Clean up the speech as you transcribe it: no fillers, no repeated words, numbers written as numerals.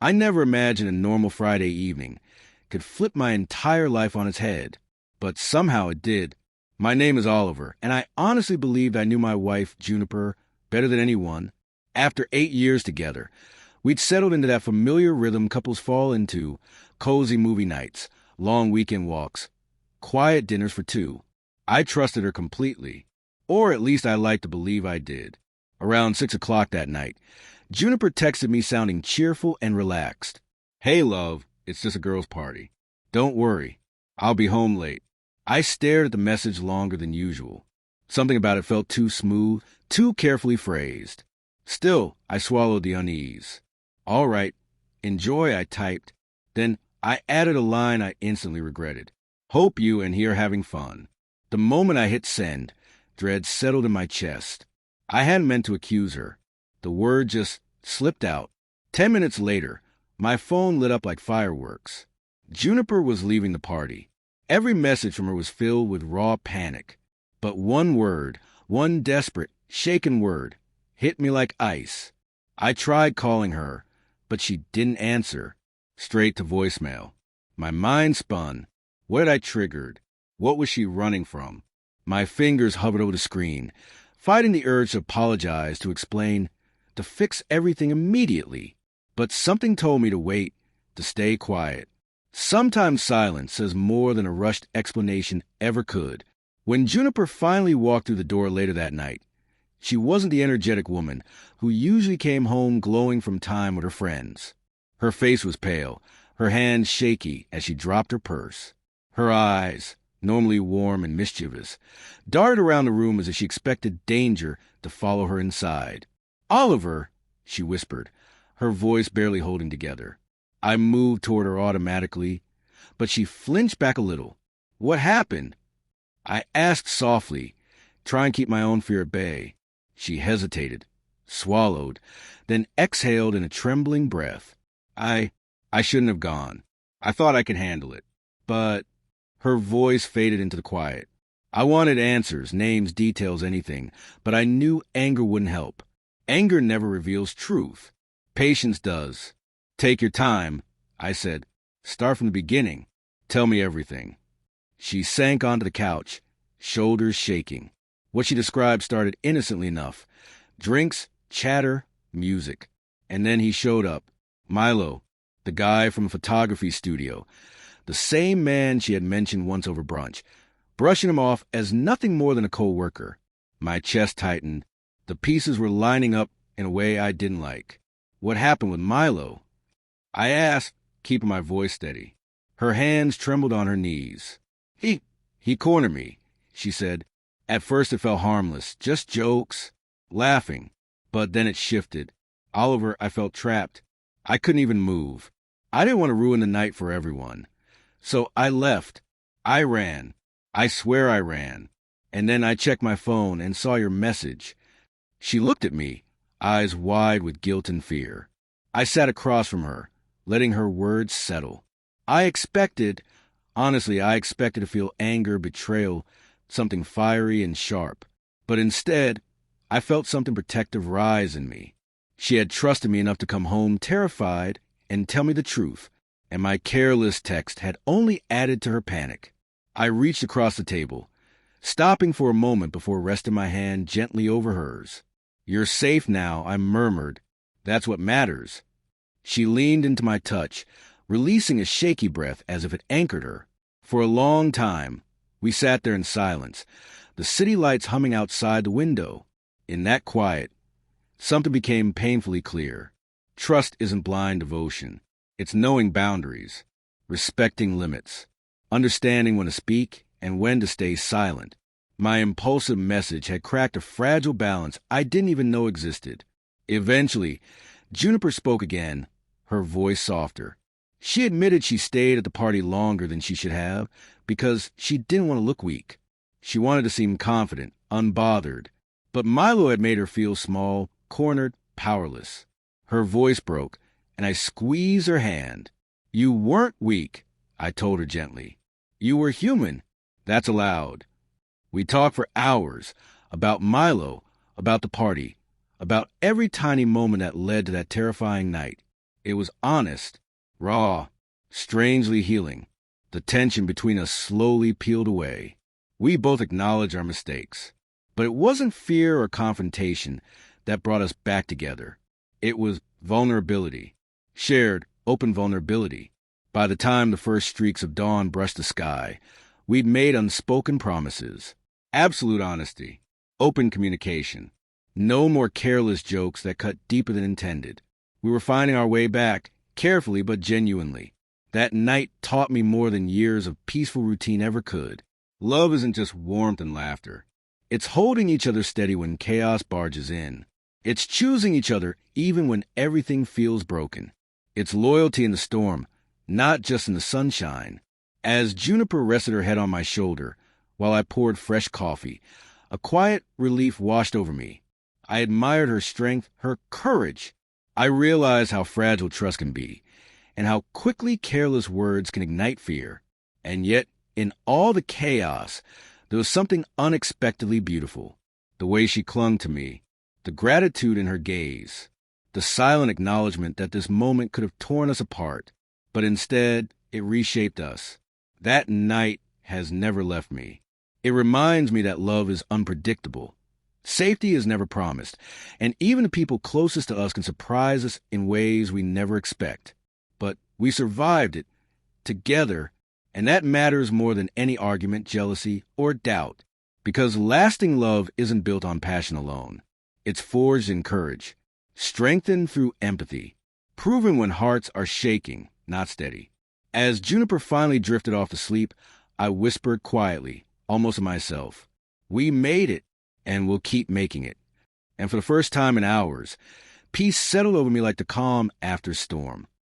I never imagined a normal Friday evening could flip my entire life on its head, but somehow it did. My name is Oliver, and I honestly believed I knew my wife, Juniper, better than anyone. After 8 years together, we'd settled into that familiar rhythm couples fall into: cozy movie nights, long weekend walks, quiet dinners for two. I trusted her completely, or at least I liked to believe I did. Around 6 o'clock that night, Juniper texted me sounding cheerful and relaxed. "Hey, love, it's just a girls' party. Don't worry, I'll be home late." I stared at the message longer than usual. Something about it felt too smooth, too carefully phrased. Still, I swallowed the unease. "All right, enjoy," I typed. Then I added a line I instantly regretted. "Hope you and he are having fun." The moment I hit send, dread settled in my chest. I hadn't meant to accuse her. The word just slipped out. 10 minutes later, my phone lit up like fireworks. Juniper was leaving the party. Every message from her was filled with raw panic. But one word, one desperate, shaken word, hit me like ice. I tried calling her, but she didn't answer. Straight to voicemail. My mind spun. What had I triggered? What was she running from? My fingers hovered over the screen, fighting the urge to apologize, to explain, to fix everything immediately. But something told me to wait, to stay quiet. Sometimes silence says more than a rushed explanation ever could. When Juniper finally walked through the door later that night, she wasn't the energetic woman who usually came home glowing from time with her friends. Her face was pale, her hands shaky as she dropped her purse. Her eyes, normally warm and mischievous, darted around the room as if she expected danger to follow her inside. "Oliver," she whispered, her voice barely holding together. I moved toward her automatically, but she flinched back a little. "What happened?" I asked softly, trying to keep my own fear at bay. She hesitated, swallowed, then exhaled in a trembling breath. I shouldn't have gone. I thought I could handle it. But her voice faded into the quiet. I wanted answers, names, details, anything, but I knew anger wouldn't help. Anger never reveals truth. Patience does. "Take your time," I said. "Start from the beginning. Tell me everything." She sank onto the couch, shoulders shaking. What she described started innocently enough. Drinks, chatter, music. And then he showed up. Milo, the guy from a photography studio. The same man she had mentioned once over brunch, brushing him off as nothing more than a co-worker. My chest tightened. The pieces were lining up in a way I didn't like. What happened with Milo? I asked, keeping my voice steady. Her hands trembled on her knees. He cornered me, she said. At first it felt harmless, just jokes, laughing. But then it shifted. Oliver, I felt trapped. I couldn't even move. I didn't want to ruin the night for everyone. So I left. I ran. I swear I ran. And then I checked my phone and saw your message. She looked at me, eyes wide with guilt and fear. I sat across from her, letting her words settle. Honestly, I expected to feel anger, betrayal, something fiery and sharp. But instead, I felt something protective rise in me. She had trusted me enough to come home terrified and tell me the truth, and my careless text had only added to her panic. I reached across the table, stopping for a moment before resting my hand gently over hers. "You're safe now," I murmured. "That's what matters." She leaned into my touch, releasing a shaky breath as if it anchored her. For a long time, we sat there in silence, the city lights humming outside the window. In that quiet, something became painfully clear. Trust isn't blind devotion. It's knowing boundaries, respecting limits, understanding when to speak and when to stay silent. My impulsive message had cracked a fragile balance I didn't even know existed. Eventually, Juniper spoke again, her voice softer. She admitted she stayed at the party longer than she should have because she didn't want to look weak. She wanted to seem confident, unbothered. But Milo had made her feel small, cornered, powerless. Her voice broke, and I squeezed her hand. "You weren't weak," I told her gently. "You were human. That's allowed." We talked for hours about Milo, about the party, about every tiny moment that led to that terrifying night. It was honest, raw, strangely healing. The tension between us slowly peeled away. We both acknowledged our mistakes. But it wasn't fear or confrontation that brought us back together. It was vulnerability. Shared, open vulnerability. By the time the first streaks of dawn brushed the sky, we'd made unspoken promises. Absolute honesty. Open communication. No more careless jokes that cut deeper than intended. We were finding our way back, carefully but genuinely. That night taught me more than years of peaceful routine ever could. Love isn't just warmth and laughter. It's holding each other steady when chaos barges in. It's choosing each other even when everything feels broken. It's loyalty in the storm, not just in the sunshine. As Juniper rested her head on my shoulder while I poured fresh coffee, a quiet relief washed over me. I admired her strength, her courage. I realized how fragile trust can be, and how quickly careless words can ignite fear. And yet, in all the chaos, there was something unexpectedly beautiful. The way she clung to me, the gratitude in her gaze, the silent acknowledgement that this moment could have torn us apart, but instead, it reshaped us. That night has never left me. It reminds me that love is unpredictable. Safety is never promised, and even the people closest to us can surprise us in ways we never expect. But we survived it together, and that matters more than any argument, jealousy, or doubt, because lasting love isn't built on passion alone. It's forged in courage, strengthened through empathy, proven when hearts are shaking, not steady. As Juniper finally drifted off to sleep, I whispered quietly, almost to myself, "We made it, and we'll keep making it." And for the first time in hours, peace settled over me like the calm after storm.